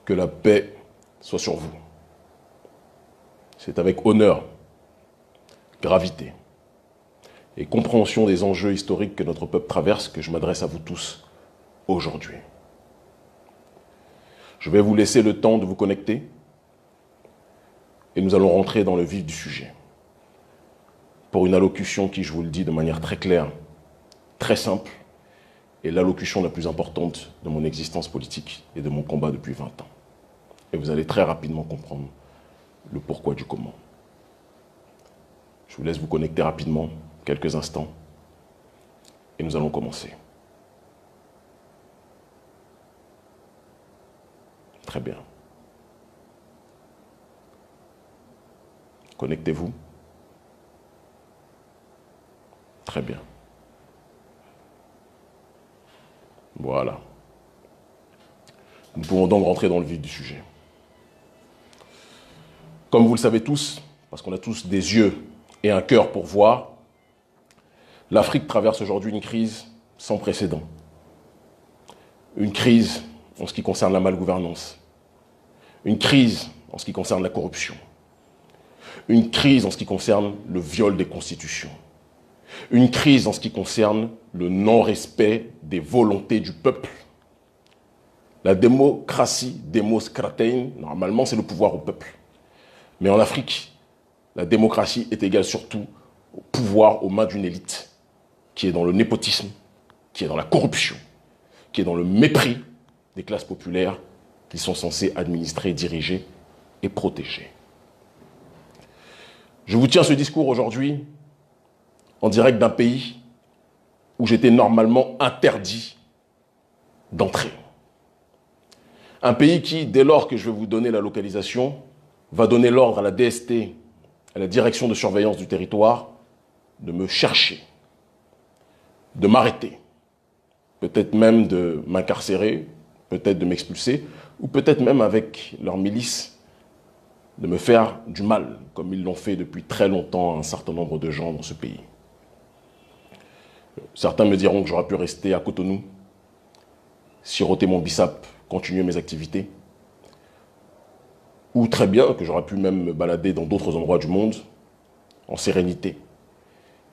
Que la paix soit sur vous. C'est avec honneur, gravité et compréhension des enjeux historiques que notre peuple traverse que je m'adresse à vous tous aujourd'hui. Je vais vous laisser le temps de vous connecter et nous allons rentrer dans le vif du sujet. Pour une allocution qui, je vous le dis de manière très claire, très simple, est l'allocution la plus importante de mon existence politique et de mon combat depuis 20 ans. Et vous allez très rapidement comprendre le pourquoi du comment. Je vous laisse vous connecter rapidement, quelques instants, et nous allons commencer. Très bien. Connectez-vous. Très bien. Voilà. Nous pouvons donc rentrer dans le vif du sujet. Comme vous le savez tous, parce qu'on a tous des yeux et un cœur pour voir, l'Afrique traverse aujourd'hui une crise sans précédent. Une crise en ce qui concerne la malgouvernance. Une crise en ce qui concerne la corruption. Une crise en ce qui concerne le viol des constitutions. Une crise en ce qui concerne le non-respect des volontés du peuple. La démocratie, demos kratein, normalement c'est le pouvoir au peuple. Mais en Afrique, la démocratie est égale surtout au pouvoir aux mains d'une élite qui est dans le népotisme, qui est dans la corruption, qui est dans le mépris des classes populaires qui sont censées administrer, diriger et protéger. Je vous tiens ce discours aujourd'hui en direct d'un pays où j'étais normalement interdit d'entrer. Un pays qui, dès lors que je vais vous donner la localisation, va donner l'ordre à la DST, à la Direction de surveillance du territoire, de me chercher, de m'arrêter, peut-être même de m'incarcérer, peut-être de m'expulser, ou peut-être même avec leur milice, de me faire du mal, comme ils l'ont fait depuis très longtemps à un certain nombre de gens dans ce pays. Certains me diront que j'aurais pu rester à Cotonou, siroter mon bissap, continuer mes activités, ou très bien que j'aurais pu même me balader dans d'autres endroits du monde, en sérénité.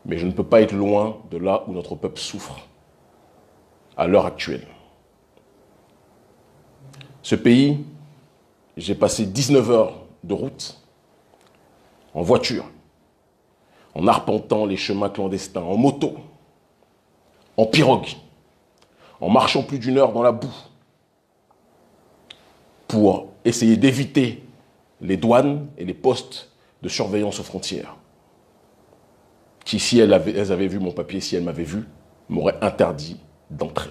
Mais je ne peux pas être loin de là où notre peuple souffre, à l'heure actuelle. Ce pays, j'ai passé 19 heures de route, en voiture, en arpentant les chemins clandestins, en moto, en pirogue, en marchant plus d'1 heure dans la boue, pour essayer d'éviter les douanes et les postes de surveillance aux frontières, qui, si elles avaient vu mon papier, si elles m'avaient vu, m'auraient interdit d'entrer.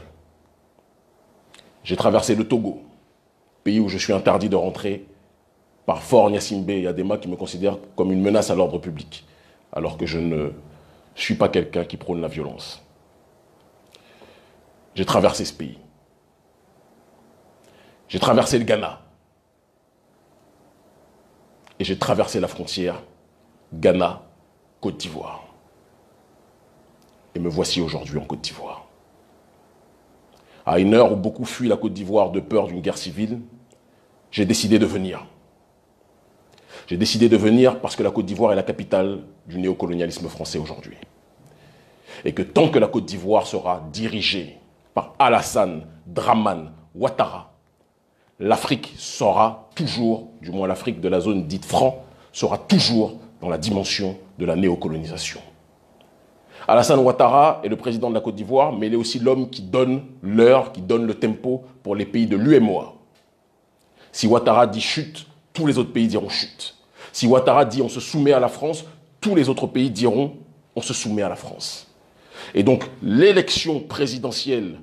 J'ai traversé le Togo, pays où je suis interdit de rentrer par Fort Gnassingbé et Adema qui me considèrent comme une menace à l'ordre public, alors que je ne suis pas quelqu'un qui prône la violence. J'ai traversé ce pays. J'ai traversé le Ghana. Et j'ai traversé la frontière Ghana-Côte d'Ivoire. Et me voici aujourd'hui en Côte d'Ivoire. À une heure où beaucoup fuient la Côte d'Ivoire de peur d'une guerre civile, j'ai décidé de venir. J'ai décidé de venir parce que la Côte d'Ivoire est la capitale du néocolonialisme français aujourd'hui. Et que tant que la Côte d'Ivoire sera dirigée par Alassane Dramane Ouattara, l'Afrique sera toujours, du moins l'Afrique de la zone dite franc, sera toujours dans la dimension de la néocolonisation. Alassane Ouattara est le président de la Côte d'Ivoire, mais il est aussi l'homme qui donne l'heure, qui donne le tempo pour les pays de l'UEMOA. Si Ouattara dit chute, tous les autres pays diront chute. Si Ouattara dit on se soumet à la France, tous les autres pays diront on se soumet à la France. Et donc l'élection présidentielle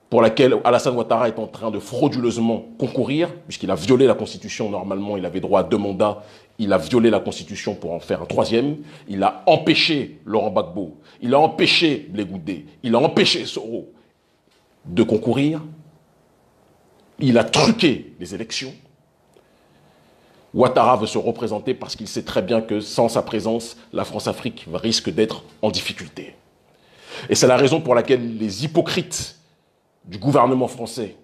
pour laquelle Alassane Ouattara est en train de frauduleusement concourir, puisqu'il a violé la Constitution, normalement il avait droit à 2 mandats, il a violé la Constitution pour en faire un 3e, il a empêché Laurent Gbagbo, il a empêché Blé Goudé, il a empêché Soro de concourir, il a truqué les élections. Ouattara veut se représenter parce qu'il sait très bien que sans sa présence, la France-Afrique risque d'être en difficulté. Et c'est la raison pour laquelle les hypocrites du gouvernement français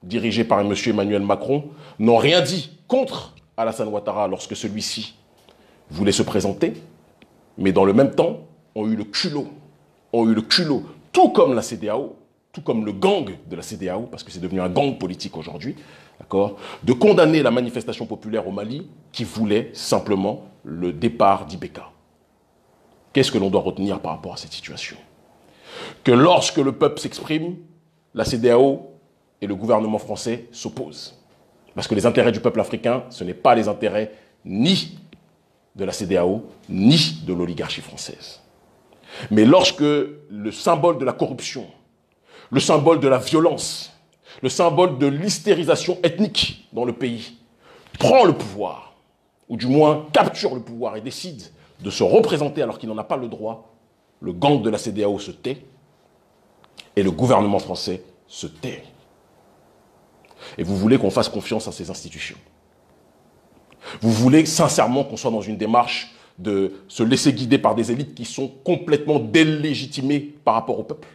dirigés par M. Emmanuel Macron, n'ont rien dit contre Alassane Ouattara lorsque celui-ci voulait se présenter, mais dans le même temps, ont eu le culot, tout comme la CEDEAO, tout comme le gang de la CEDEAO, parce que c'est devenu un gang politique aujourd'hui, d'accord, de condamner la manifestation populaire au Mali qui voulait simplement le départ d'Ibeka. Qu'est-ce que l'on doit retenir par rapport à cette situation? Que lorsque le peuple s'exprime, la CEDEAO et le gouvernement français s'opposent. Parce que les intérêts du peuple africain, ce n'est pas les intérêts ni de la CEDEAO, ni de l'oligarchie française. Mais lorsque le symbole de la corruption, le symbole de la violence, le symbole de l'hystérisation ethnique dans le pays prend le pouvoir, ou du moins capture le pouvoir et décide de se représenter alors qu'il n'en a pas le droit, le gang de la CEDEAO se tait et le gouvernement français se tait. Et vous voulez qu'on fasse confiance à ces institutions. Vous voulez sincèrement qu'on soit dans une démarche de se laisser guider par des élites qui sont complètement délégitimées par rapport au peuple?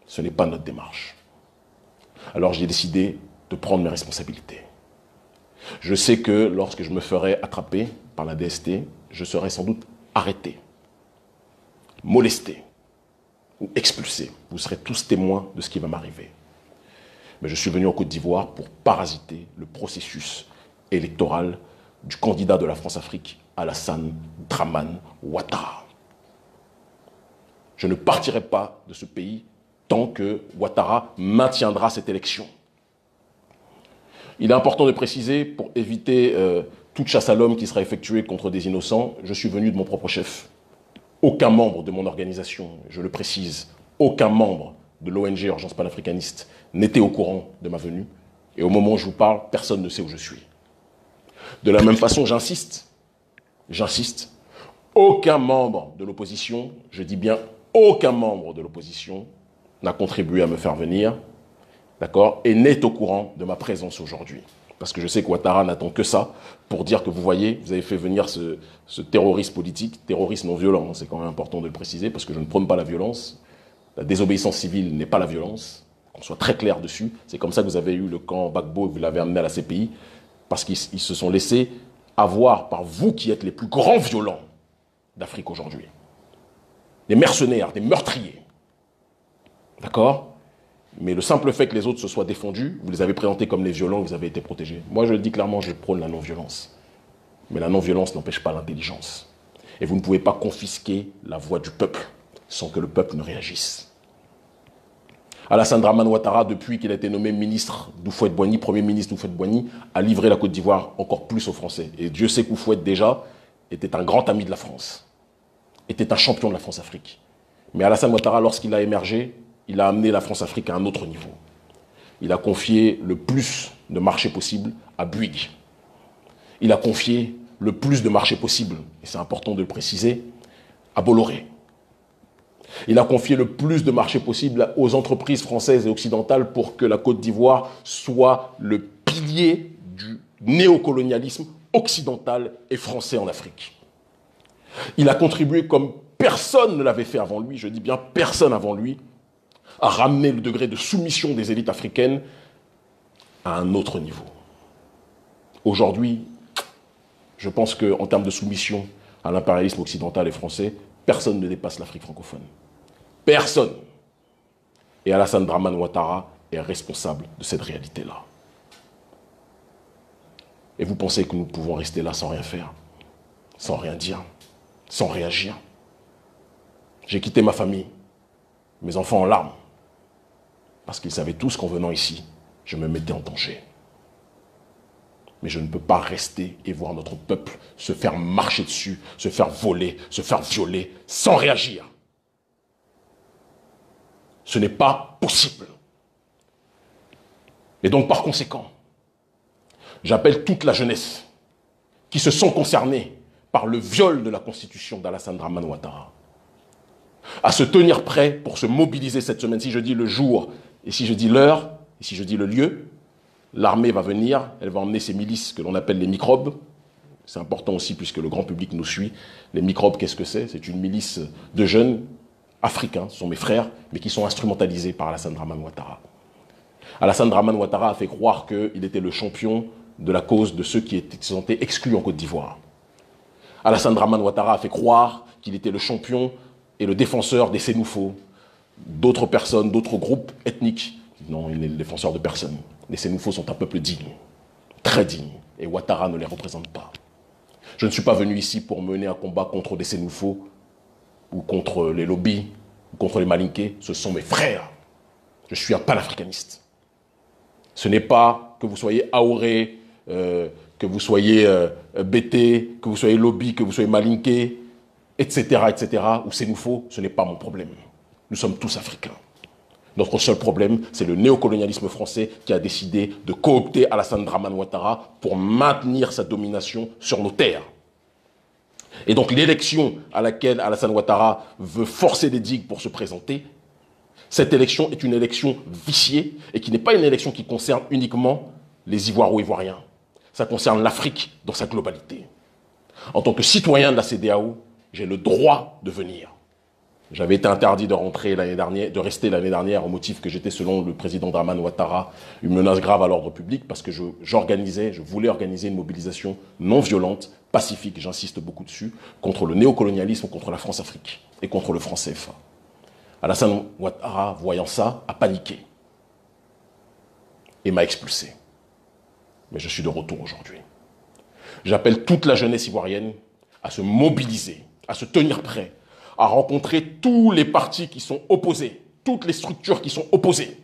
Ce n'est pas notre démarche. Alors j'ai décidé de prendre mes responsabilités. Je sais que lorsque je me ferai attraper par la DST, je serai sans doute arrêté, molesté ou expulsé. Vous serez tous témoins de ce qui va m'arriver. Mais je suis venu en Côte d'Ivoire pour parasiter le processus électoral du candidat de la France-Afrique, Alassane Dramane Ouattara. Je ne partirai pas de ce pays tant que Ouattara maintiendra cette élection. Il est important de préciser, pour éviter toute chasse à l'homme qui sera effectuée contre des innocents, je suis venu de mon propre chef. Aucun membre de mon organisation, je le précise, aucun membre de l'ONG Urgence panafricaniste n'était au courant de ma venue. Et au moment où je vous parle, personne ne sait où je suis. De la même façon, j'insiste, aucun membre de l'opposition, je dis bien aucun membre de l'opposition, n'a contribué à me faire venir, d'accord, et n'est au courant de ma présence aujourd'hui. Parce que je sais qu'Ouattara n'attend que ça pour dire que vous voyez, vous avez fait venir ce terroriste politique, terroriste non violent, c'est quand même important de le préciser, parce que je ne prône pas la violence. La désobéissance civile n'est pas la violence, qu'on soit très clair dessus. C'est comme ça que vous avez eu le camp Gbagbo et vous l'avez amené à la CPI, parce qu'ils se sont laissés avoir par vous qui êtes les plus grands violents d'Afrique aujourd'hui. Des mercenaires, des meurtriers. D'accord? Mais le simple fait que les autres se soient défendus, vous les avez présentés comme les violents, vous avez été protégés. Moi, je le dis clairement, je prône la non-violence. Mais la non-violence n'empêche pas l'intelligence. Et vous ne pouvez pas confisquer la voix du peuple sans que le peuple ne réagisse. Alassane Dramane Ouattara, depuis qu'il a été nommé ministre d'Houphouët-Boigny, premier ministre d'Houphouët-Boigny, a livré la Côte d'Ivoire encore plus aux Français. Et Dieu sait qu'Houphouët, déjà, était un grand ami de la France, était un champion de la France-Afrique. Mais Alassane Ouattara, lorsqu'il a émergé, il a amené la France-Afrique à un autre niveau. Il a confié le plus de marchés possible à Bouygues. Il a confié le plus de marchés possible, et c'est important de le préciser, à Bolloré. Il a confié le plus de marchés possible aux entreprises françaises et occidentales pour que la Côte d'Ivoire soit le pilier du néocolonialisme occidental et français en Afrique. Il a contribué comme personne ne l'avait fait avant lui, je dis bien personne avant lui, à ramener le degré de soumission des élites africaines à un autre niveau. Aujourd'hui, je pense qu'en termes de soumission à l'impérialisme occidental et français, personne ne dépasse l'Afrique francophone. Personne. Et Alassane Dramane Ouattara est responsable de cette réalité-là. Et vous pensez que nous pouvons rester là sans rien faire, sans rien dire, sans réagir? J'ai quitté ma famille, mes enfants en larmes, parce qu'ils savaient tous qu'en venant ici, je me mettais en danger. Mais je ne peux pas rester et voir notre peuple se faire marcher dessus, se faire voler, se faire violer, sans réagir. Ce n'est pas possible. Et donc, par conséquent, j'appelle toute la jeunesse qui se sent concernée par le viol de la constitution d'Alassane Dramane Ouattara à se tenir prêt pour se mobiliser cette semaine. Si je dis le jour, et si je dis l'heure, et si je dis le lieu, l'armée va venir, elle va emmener ses milices que l'on appelle les microbes. C'est important aussi puisque le grand public nous suit. Les microbes, qu'est-ce que c'est? C'est une milice de jeunes africains, ce sont mes frères, mais qui sont instrumentalisés par Alassane Dramane Ouattara. Alassane Dramane Ouattara a fait croire qu'il était le champion de la cause de ceux qui étaient sentés exclus en Côte d'Ivoire. Alassane Dramane Ouattara a fait croire qu'il était le champion et le défenseur des Sénoufos, d'autres personnes, d'autres groupes ethniques. Non, il n'est le défenseur de personne. Les Sénoufos sont un peuple digne, très digne, et Ouattara ne les représente pas. Je ne suis pas venu ici pour mener un combat contre des Sénoufos ou contre les lobbies ou contre les Malinqués. Ce sont mes frères. Je suis un panafricaniste. Ce n'est pas que vous soyez Aoré, que vous soyez BT, que vous soyez lobby, que vous soyez Malinqué, etc., ou Sénoufo, ce n'est pas mon problème. Nous sommes tous africains. Notre seul problème, c'est le néocolonialisme français qui a décidé de coopter Alassane Dramane Ouattara pour maintenir sa domination sur nos terres. Et donc l'élection à laquelle Alassane Ouattara veut forcer les digues pour se présenter, cette élection est une élection viciée et qui n'est pas une élection qui concerne uniquement les Ivoiro-Ivoiriens. Ça concerne l'Afrique dans sa globalité. En tant que citoyen de la CEDEAO, j'ai le droit de venir. J'avais été interdit de rester l'année dernière au motif que j'étais, selon le président Dramane Ouattara, une menace grave à l'ordre public parce que je voulais organiser une mobilisation non violente, pacifique, j'insiste beaucoup dessus, contre le néocolonialisme, contre la France-Afrique et contre le franc CFA. Alassane Ouattara, voyant ça, a paniqué et m'a expulsé. Mais je suis de retour aujourd'hui. J'appelle toute la jeunesse ivoirienne à se mobiliser, à se tenir prêt, à rencontrer tous les partis qui sont opposés, toutes les structures qui sont opposées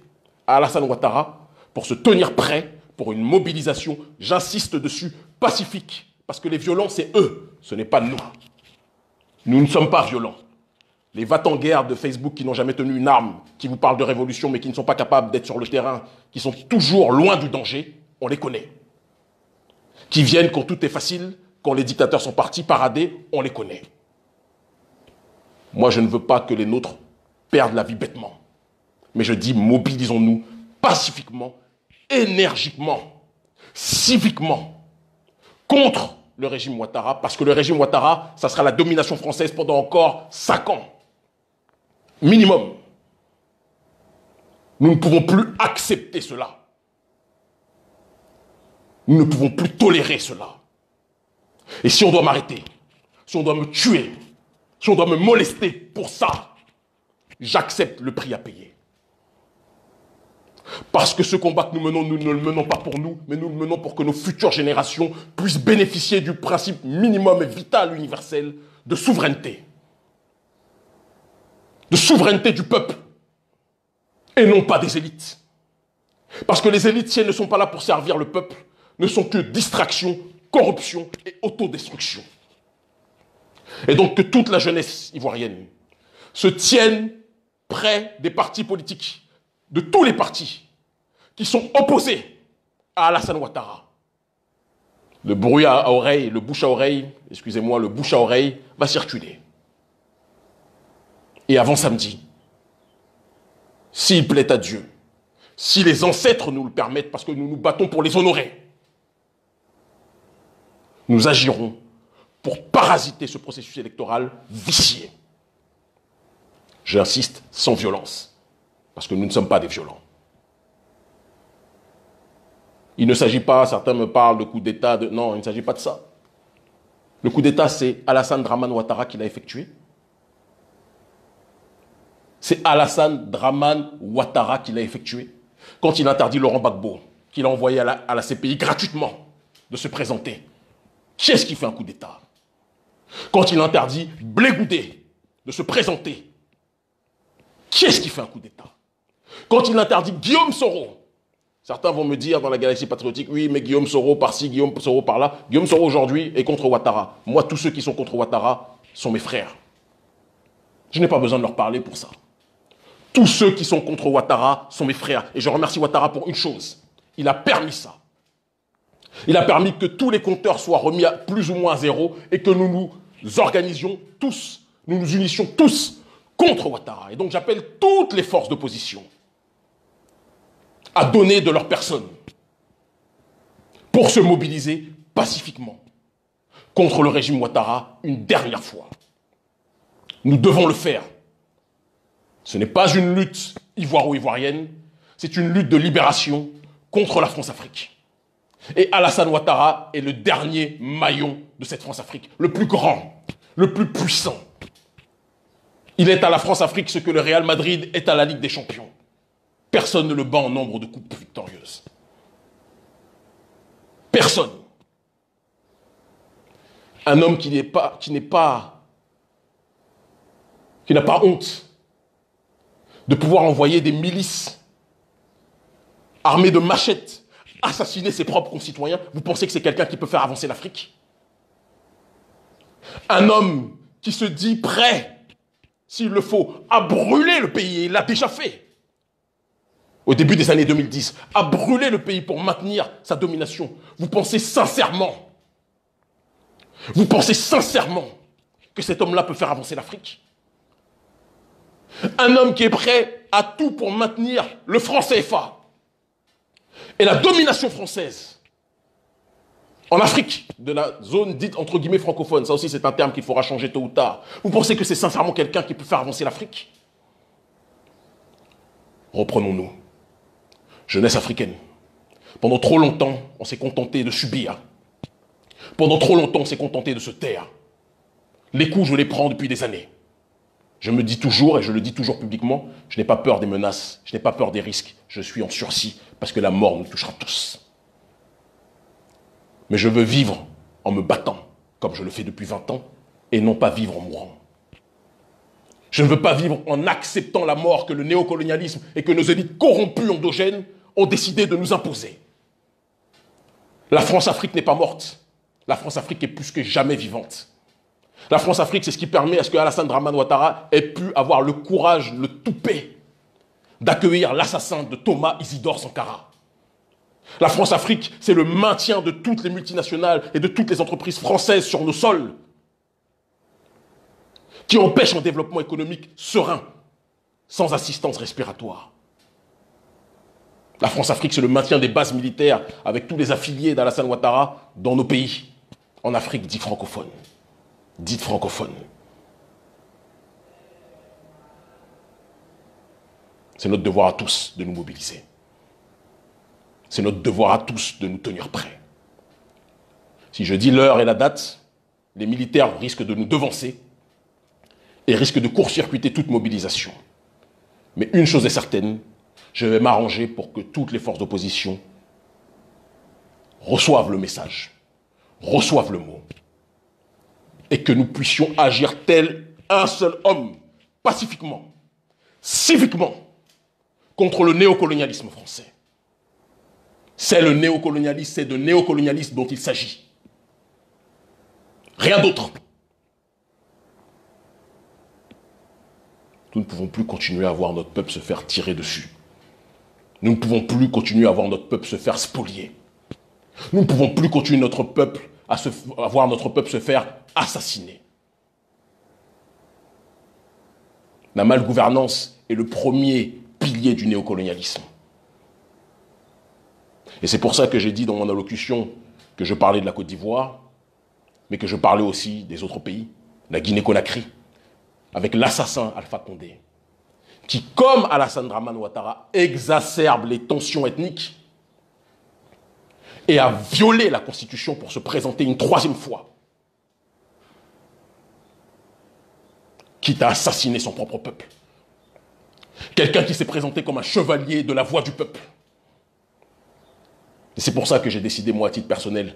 à Alassane Ouattara pour se tenir prêt pour une mobilisation, j'insiste dessus, pacifique. Parce que les violents, c'est eux, ce n'est pas nous. Nous ne sommes pas violents. Les va-t-en-guerre de Facebook qui n'ont jamais tenu une arme, qui vous parlent de révolution mais qui ne sont pas capables d'être sur le terrain, qui sont toujours loin du danger, on les connaît. Qui viennent quand tout est facile, quand les dictateurs sont partis parader, on les connaît. Moi, je ne veux pas que les nôtres perdent la vie bêtement. Mais je dis, mobilisons-nous pacifiquement, énergiquement, civiquement, contre le régime Ouattara, parce que le régime Ouattara, ça sera la domination française pendant encore 5 ans. Minimum. Nous ne pouvons plus accepter cela. Nous ne pouvons plus tolérer cela. Et si on doit m'arrêter, si on doit me tuer, si on doit me molester pour ça, j'accepte le prix à payer. Parce que ce combat que nous menons, nous ne le menons pas pour nous, mais nous le menons pour que nos futures générations puissent bénéficier du principe minimum et vital universel de souveraineté. De souveraineté du peuple. Et non pas des élites. Parce que les élites, si elles ne sont pas là pour servir le peuple, ne sont que distraction, corruption et autodestruction. Et donc que toute la jeunesse ivoirienne se tienne près des partis politiques, de tous les partis qui sont opposés à Alassane Ouattara. Le bruit à oreille, le bouche à oreille, excusez-moi, le bouche à oreille va circuler. Et avant samedi, s'il plaît à Dieu, si les ancêtres nous le permettent, parce que nous nous battons pour les honorer, nous agirons pour parasiter ce processus électoral vicié. J'insiste, sans violence, parce que nous ne sommes pas des violents. Il ne s'agit pas, certains me parlent de coup d'État, non, il ne s'agit pas de ça. Le coup d'État, c'est Alassane Dramane Ouattara qui l'a effectué. C'est Alassane Dramane Ouattara qui l'a effectué. Quand il interdit Laurent Gbagbo, qu'il a envoyé à la CPI gratuitement de se présenter. Qui est-ce qui fait un coup d'État? Quand il interdit Blé Goudé de se présenter. Qui est-ce qui fait un coup d'État? Quand il interdit Guillaume Soro. Certains vont me dire dans la galaxie patriotique, oui, mais Guillaume Soro par-ci, Guillaume Soro par-là. Guillaume Soro aujourd'hui est contre Ouattara. Moi, tous ceux qui sont contre Ouattara sont mes frères. Je n'ai pas besoin de leur parler pour ça. Tous ceux qui sont contre Ouattara sont mes frères. Et je remercie Ouattara pour une chose. Il a permis ça. Il a permis que tous les compteurs soient remis à plus ou moins à zéro et que nous nous organisions tous, nous nous unissions tous contre Ouattara. Et donc j'appelle toutes les forces d'opposition à donner de leur personne pour se mobiliser pacifiquement contre le régime Ouattara une dernière fois. Nous devons le faire. Ce n'est pas une lutte ivoiro-ivoirienne, c'est une lutte de libération contre la France-Afrique. Et Alassane Ouattara est le dernier maillon de cette France-Afrique, le plus grand, le plus puissant. Il est à la France-Afrique ce que le Real Madrid est à la Ligue des Champions. Personne ne le bat en nombre de coupes victorieuses. Personne. Un homme qui n'a pas honte de pouvoir envoyer des milices armées de machettes assassiner ses propres concitoyens. Vous pensez que c'est quelqu'un qui peut faire avancer l'Afrique? Un homme qui se dit prêt, s'il le faut, à brûler le pays, et il l'a déjà fait. Au début des années 2010, à brûler le pays pour maintenir sa domination. Vous pensez sincèrement que cet homme-là peut faire avancer l'Afrique? Un homme qui est prêt à tout pour maintenir le franc CFA et la domination française en Afrique, de la zone dite entre guillemets francophone. Ça aussi, c'est un terme qu'il faudra changer tôt ou tard. Vous pensez que c'est sincèrement quelqu'un qui peut faire avancer l'Afrique? Reprenons-nous. Jeunesse africaine. Pendant trop longtemps, on s'est contenté de subir. Pendant trop longtemps, on s'est contenté de se taire. Les coups, je les prends depuis des années. Je me dis toujours, et je le dis toujours publiquement, je n'ai pas peur des menaces, je n'ai pas peur des risques. Je suis en sursis, parce que la mort nous touchera tous. Mais je veux vivre en me battant, comme je le fais depuis 20 ans, et non pas vivre en mourant. Je ne veux pas vivre en acceptant la mort que le néocolonialisme et que nos élites corrompues endogènes ont décidé de nous imposer. La France-Afrique n'est pas morte. La France-Afrique est plus que jamais vivante. La France-Afrique, c'est ce qui permet à ce que Alassane Dramane Ouattara ait pu avoir le courage, le toupet, d'accueillir l'assassin de Thomas Isidore Sankara. La France-Afrique, c'est le maintien de toutes les multinationales et de toutes les entreprises françaises sur nos sols, qui empêchent un développement économique serein, sans assistance respiratoire. La France-Afrique, c'est le maintien des bases militaires avec tous les affiliés d'Alassane Ouattara dans nos pays, en Afrique dite francophone. Dite francophone. C'est notre devoir à tous de nous mobiliser. C'est notre devoir à tous de nous tenir prêts. Si je dis l'heure et la date, les militaires risquent de nous devancer et risquent de court-circuiter toute mobilisation. Mais une chose est certaine, je vais m'arranger pour que toutes les forces d'opposition reçoivent le message, reçoivent le mot, et que nous puissions agir tel un seul homme, pacifiquement, civiquement, contre le néocolonialisme français. C'est le néocolonialisme, c'est de néocolonialisme dont il s'agit. Rien d'autre. Nous ne pouvons plus continuer à voir notre peuple se faire tirer dessus. Nous ne pouvons plus continuer à voir notre peuple se faire spolier. Nous ne pouvons plus continuer à voir notre peuple se faire assassiner. La malgouvernance est le premier pilier du néocolonialisme. Et c'est pour ça que j'ai dit dans mon allocution que je parlais de la Côte d'Ivoire, mais que je parlais aussi des autres pays, la Guinée-Conakry, avec l'assassin Alpha Condé, qui, comme Alassane Dramane Ouattara, exacerbe les tensions ethniques et a violé la Constitution pour se présenter une troisième fois, quitte à assassiner son propre peuple. Quelqu'un qui s'est présenté comme un chevalier de la voix du peuple. Et c'est pour ça que j'ai décidé, moi, à titre personnel,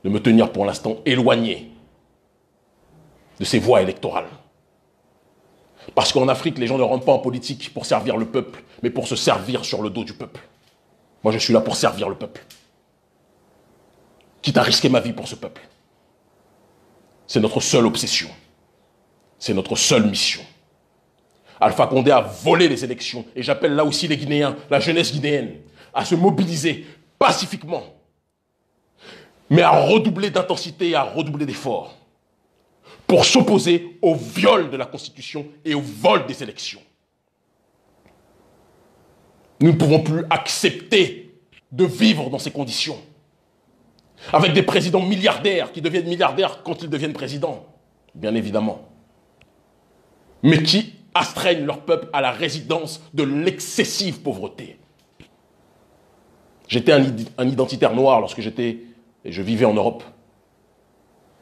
de me tenir pour l'instant éloigné de ces voies électorales. Parce qu'en Afrique, les gens ne rentrent pas en politique pour servir le peuple, mais pour se servir sur le dos du peuple. Moi, je suis là pour servir le peuple. Quitte à risquer ma vie pour ce peuple. C'est notre seule obsession. C'est notre seule mission. Alpha Condé a volé les élections. Et j'appelle là aussi les Guinéens, la jeunesse guinéenne, à se mobiliser pacifiquement, mais à redoubler d'intensité et à redoubler d'efforts pour s'opposer au viol de la Constitution et au vol des élections. Nous ne pouvons plus accepter de vivre dans ces conditions, avec des présidents milliardaires qui deviennent milliardaires quand ils deviennent présidents, bien évidemment, mais qui astreignent leur peuple à la résidence de l'excessive pauvreté. J'étais un identitaire noir lorsque je vivais en Europe.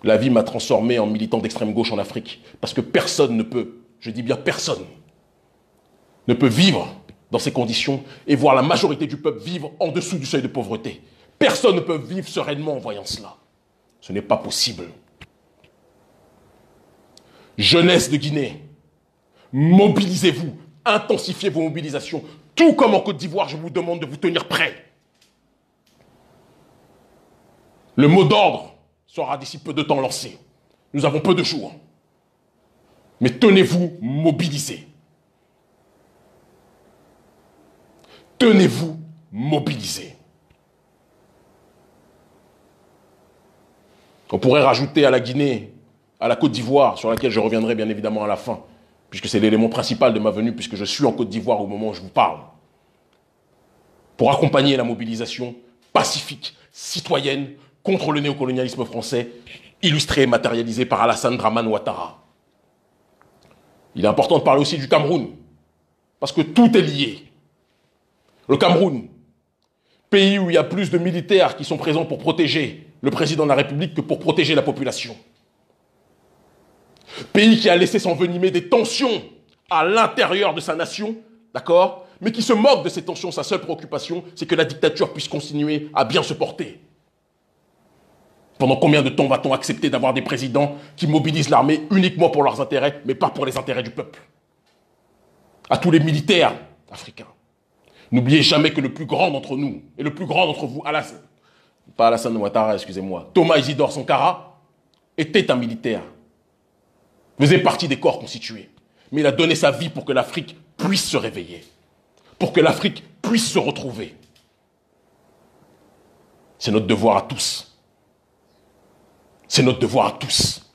La vie m'a transformé en militant d'extrême gauche en Afrique. Parce que personne ne peut, je dis bien personne, ne peut vivre dans ces conditions et voir la majorité du peuple vivre en dessous du seuil de pauvreté. Personne ne peut vivre sereinement en voyant cela. Ce n'est pas possible. Jeunesse de Guinée, mobilisez-vous, intensifiez vos mobilisations. Tout comme en Côte d'Ivoire, je vous demande de vous tenir prêts. Le mot d'ordre sera d'ici peu de temps lancé. Nous avons peu de jours. Mais tenez-vous mobilisés. Tenez-vous mobilisés. On pourrait rajouter à la Guinée, à la Côte d'Ivoire, sur laquelle je reviendrai bien évidemment à la fin, puisque c'est l'élément principal de ma venue, puisque je suis en Côte d'Ivoire au moment où je vous parle, pour accompagner la mobilisation pacifique, citoyenne, contre le néocolonialisme français, illustré et matérialisé par Alassane Dramane Ouattara. Il est important de parler aussi du Cameroun, parce que tout est lié. Le Cameroun, pays où il y a plus de militaires qui sont présents pour protéger le président de la République que pour protéger la population. Pays qui a laissé s'envenimer des tensions à l'intérieur de sa nation, d'accord, mais qui se moque de ces tensions. Sa seule préoccupation, c'est que la dictature puisse continuer à bien se porter. Pendant combien de temps va-t-on accepter d'avoir des présidents qui mobilisent l'armée uniquement pour leurs intérêts, mais pas pour les intérêts du peuple? À tous les militaires africains, n'oubliez jamais que le plus grand d'entre nous, et le plus grand d'entre vous, pas Alassane Ouattara, excusez-moi, Thomas Isidore Sankara, était un militaire, faisait partie des corps constitués, mais il a donné sa vie pour que l'Afrique puisse se réveiller, pour que l'Afrique puisse se retrouver. C'est notre devoir à tous. C'est notre devoir à tous.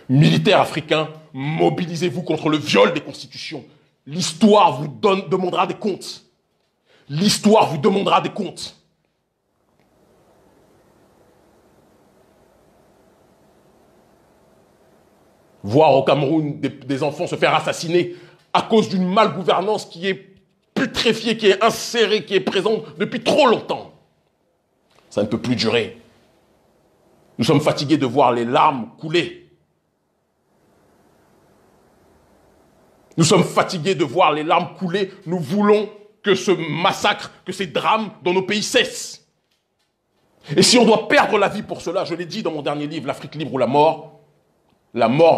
Militaires africains, mobilisez-vous contre le viol des constitutions. L'histoire vous demandera des comptes. L'histoire vous demandera des comptes. Voir au Cameroun des enfants se faire assassiner à cause d'une malgouvernance qui est putréfiée, qui est insérée, qui est présente depuis trop longtemps. Ça ne peut plus durer. Nous sommes fatigués de voir les larmes couler. Nous sommes fatigués de voir les larmes couler. Nous voulons que ce massacre, que ces drames dans nos pays cessent. Et si on doit perdre la vie pour cela, je l'ai dit dans mon dernier livre, L'Afrique libre ou la mort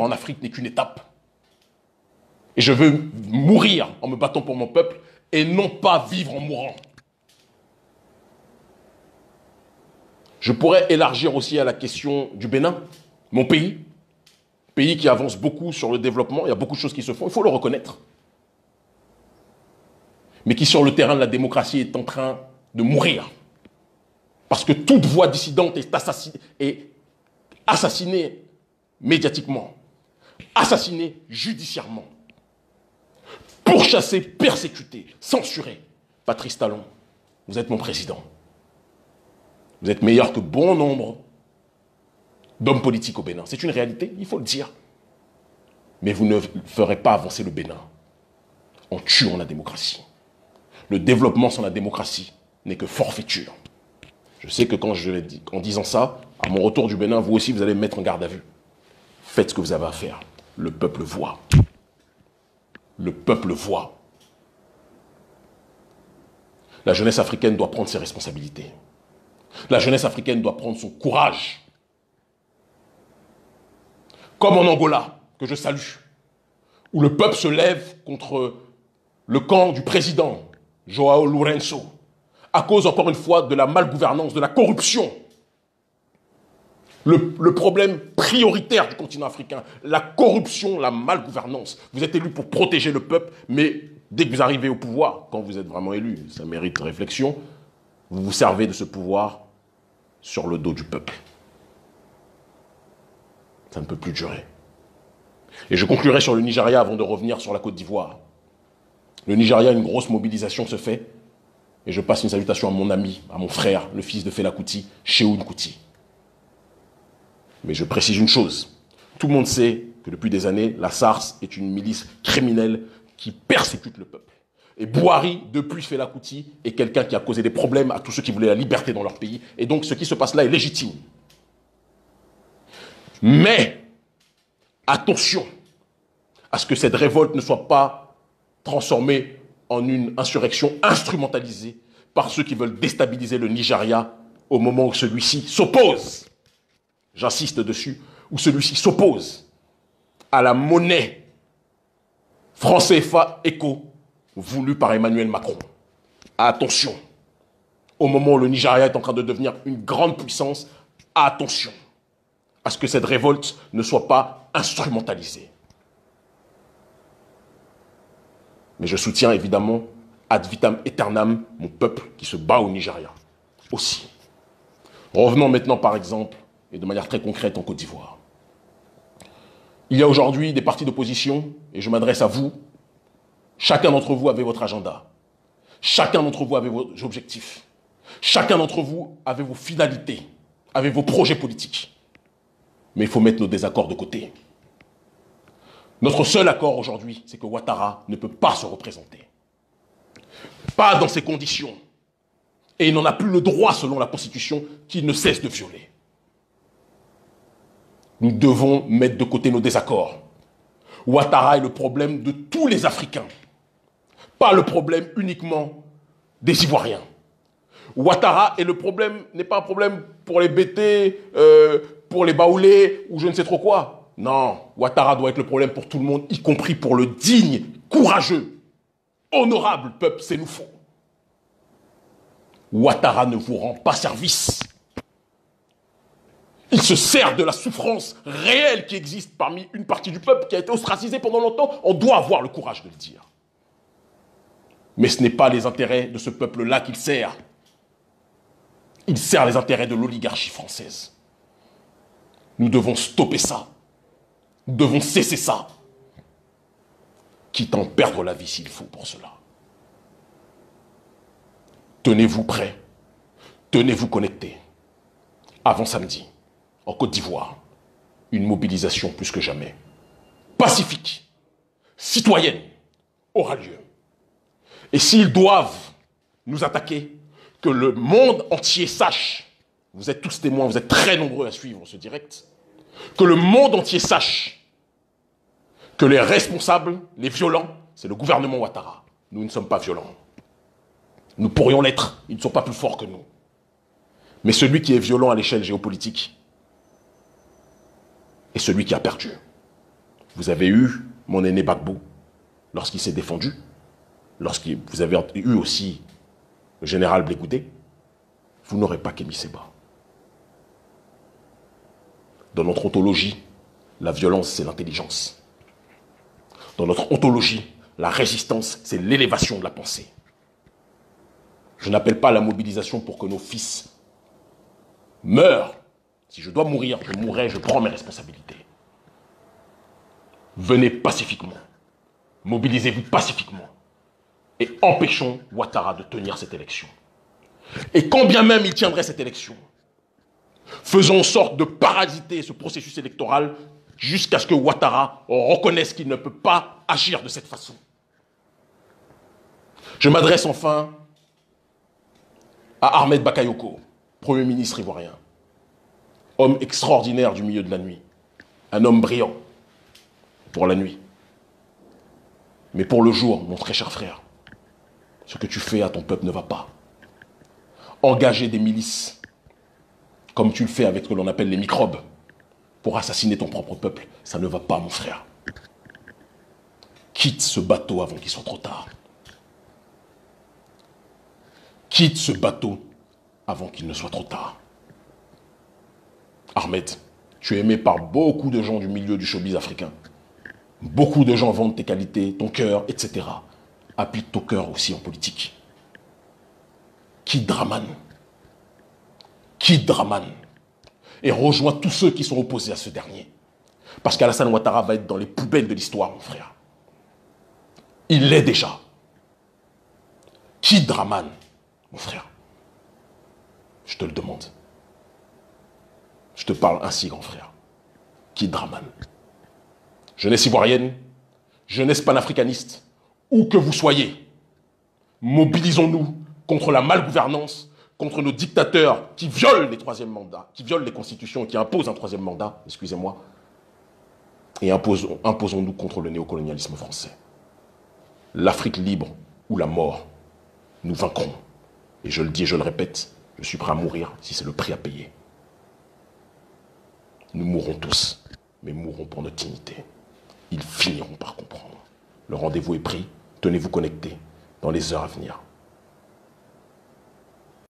en Afrique n'est qu'une étape. Et je veux mourir en me battant pour mon peuple et non pas vivre en mourant. Je pourrais élargir aussi à la question du Bénin, mon pays qui avance beaucoup sur le développement, il y a beaucoup de choses qui se font, il faut le reconnaître, mais qui sur le terrain de la démocratie est en train de mourir, parce que toute voix dissidente est assassinée médiatiquement, assassinée judiciairement, pourchassée, persécutée, censurée. Patrice Talon, vous êtes mon président. Vous êtes meilleur que bon nombre d'hommes politiques au Bénin. C'est une réalité, il faut le dire. Mais vous ne ferez pas avancer le Bénin en tuant la démocratie. Le développement sans la démocratie n'est que forfaiture. Je sais que en disant ça, à mon retour du Bénin, vous aussi, vous allez me mettre en garde à vue. Faites ce que vous avez à faire. Le peuple voit. Le peuple voit. La jeunesse africaine doit prendre ses responsabilités. La jeunesse africaine doit prendre son courage. Comme en Angola, que je salue, où le peuple se lève contre le camp du président, João Lourenço, à cause, encore une fois, de la malgouvernance, de la corruption. Le problème prioritaire du continent africain, la corruption, la malgouvernance. Vous êtes élu pour protéger le peuple, mais dès que vous arrivez au pouvoir, quand vous êtes vraiment élu, ça mérite réflexion, vous vous servez de ce pouvoir sur le dos du peuple. Ça ne peut plus durer. Et je conclurai sur le Nigeria avant de revenir sur la Côte d'Ivoire. Le Nigeria, une grosse mobilisation se fait. Et je passe une salutation à mon ami, à mon frère, le fils de Fela Kuti, Shehu Kuti. Mais je précise une chose. Tout le monde sait que depuis des années, la SARS est une milice criminelle qui persécute le peuple. Et Buhari, depuis Fela Kuti, est quelqu'un qui a causé des problèmes à tous ceux qui voulaient la liberté dans leur pays. Et donc, ce qui se passe là est légitime. Mais, attention à ce que cette révolte ne soit pas transformée en une insurrection instrumentalisée par ceux qui veulent déstabiliser le Nigeria au moment où celui-ci s'oppose, j'insiste dessus, où celui-ci s'oppose à la monnaie franc CFA éco voulue par Emmanuel Macron. Attention, au moment où le Nigeria est en train de devenir une grande puissance, attention à ce que cette révolte ne soit pas instrumentalisée. Mais je soutiens évidemment ad vitam aeternam mon peuple qui se bat au Nigeria aussi. Revenons maintenant par exemple, et de manière très concrète en Côte d'Ivoire. Il y a aujourd'hui des partis d'opposition, et je m'adresse à vous. Chacun d'entre vous avait votre agenda. Chacun d'entre vous avait vos objectifs. Chacun d'entre vous avait vos finalités, avait vos projets politiques. Mais il faut mettre nos désaccords de côté. Notre seul accord aujourd'hui, c'est que Ouattara ne peut pas se représenter. Pas dans ces conditions. Et il n'en a plus le droit selon la Constitution qu'il ne cesse de violer. Nous devons mettre de côté nos désaccords. Ouattara est le problème de tous les Africains. Pas le problème uniquement des Ivoiriens. Ouattara est le problème, n'est pas un problème pour les BT, pour les Baoulés ou je ne sais trop quoi. Non, Ouattara doit être le problème pour tout le monde, y compris pour le digne, courageux, honorable peuple sénoufo. Ouattara ne vous rend pas service. Il se sert de la souffrance réelle qui existe parmi une partie du peuple qui a été ostracisée pendant longtemps. On doit avoir le courage de le dire. Mais ce n'est pas les intérêts de ce peuple-là qu'il sert. Il sert les intérêts de l'oligarchie française. Nous devons stopper ça. Nous devons cesser ça. Quitte à en perdre la vie s'il faut pour cela. Tenez-vous prêts. Tenez-vous connectés. Avant samedi, en Côte d'Ivoire, une mobilisation plus que jamais pacifique, citoyenne, aura lieu. Et s'ils doivent nous attaquer, que le monde entier sache, vous êtes tous témoins, vous êtes très nombreux à suivre ce direct, que le monde entier sache que les responsables, les violents, c'est le gouvernement Ouattara. Nous ne sommes pas violents. Nous pourrions l'être, ils ne sont pas plus forts que nous. Mais celui qui est violent à l'échelle géopolitique est celui qui a perdu. Vous avez eu mon aîné Gbagbo lorsqu'il s'est défendu, vous avez eu aussi le général Blé Goudé, vous n'aurez pas Kémy Séba. Dans notre ontologie, la violence, c'est l'intelligence. Dans notre ontologie, la résistance, c'est l'élévation de la pensée. Je n'appelle pas à la mobilisation pour que nos fils meurent. Si je dois mourir, je mourrai, je prends mes responsabilités. Venez pacifiquement. Mobilisez-vous pacifiquement. Et empêchons Ouattara de tenir cette élection. Et quand bien même il tiendrait cette élection, faisons en sorte de parasiter ce processus électoral jusqu'à ce que Ouattara reconnaisse qu'il ne peut pas agir de cette façon. Je m'adresse enfin à Ahmed Bakayoko, Premier ministre ivoirien, homme extraordinaire du milieu de la nuit, un homme brillant pour la nuit. Mais pour le jour, mon très cher frère, ce que tu fais à ton peuple ne va pas. Engager des milices, comme tu le fais avec ce que l'on appelle les microbes, pour assassiner ton propre peuple, ça ne va pas, mon frère. Quitte ce bateau avant qu'il soit trop tard. Quitte ce bateau avant qu'il ne soit trop tard. Ahmed, tu es aimé par beaucoup de gens du milieu du showbiz africain. Beaucoup de gens vendent tes qualités, ton cœur, etc. Applique ton cœur aussi en politique. Quitte Draman. Quitte Draman. Et rejoins tous ceux qui sont opposés à ce dernier. Parce qu'Alassane Ouattara va être dans les poubelles de l'histoire, mon frère. Il l'est déjà. Quitte Draman, mon frère. Je te le demande. Je te parle ainsi, grand frère. Quitte Draman. Jeunesse ivoirienne, jeunesse panafricaniste, où que vous soyez, Mobilisons-nous contre la malgouvernance, contre nos dictateurs qui violent les troisièmes mandats, qui violent les constitutions et qui imposent un troisième mandat, excusez-moi, et imposons-nous contre le néocolonialisme français. L'Afrique libre ou la mort, nous vaincrons. Et je le dis et je le répète, je suis prêt à mourir si c'est le prix à payer. Nous mourrons tous, mais mourrons pour notre dignité. Ils finiront par comprendre. Le rendez-vous est pris, tenez-vous connectés dans les heures à venir.